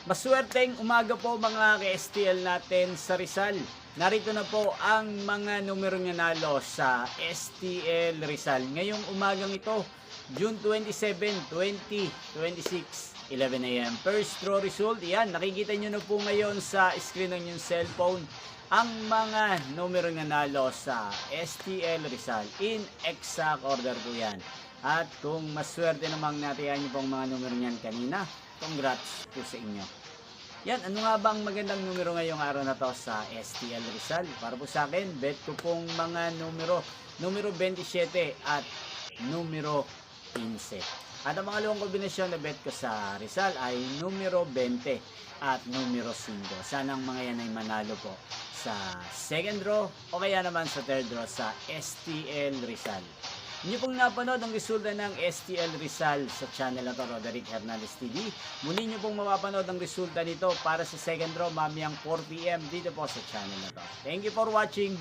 Maswerteng umaga po mga ka-STL natin sa Rizal. Narito na po ang mga numerong nanalo sa STL Rizal. Ngayong umagang ito, June 27, 2026, 11 a.m. First draw result, yan, nakikita nyo na po ngayon sa screen ng inyong cellphone ang mga numerong nanalo sa STL Rizal. In exact order po yan. At kung maswerte namang natiyan nyo pong mga numero niyan kanina, congrats po sa inyo. Yan, ano nga bang magandang numero ngayong araw na to sa STL Rizal? Para po sa akin, bet ko pong mga numero 27 at numero 15. At ang mga luwang kombinasyon na bet ko sa Rizal ay numero 20 at numero 5. Sana ang mga yan ay manalo po sa second draw o kaya naman sa third draw sa STL Rizal. Inyo pong napanood ang resulta ng STL Rizal sa channel na to, Roderick Hernandez TV. Muli nyo pong mapapanood ang resulta nito para sa second draw mamayang 4 PM dito po sa channel na to. Thank you for watching.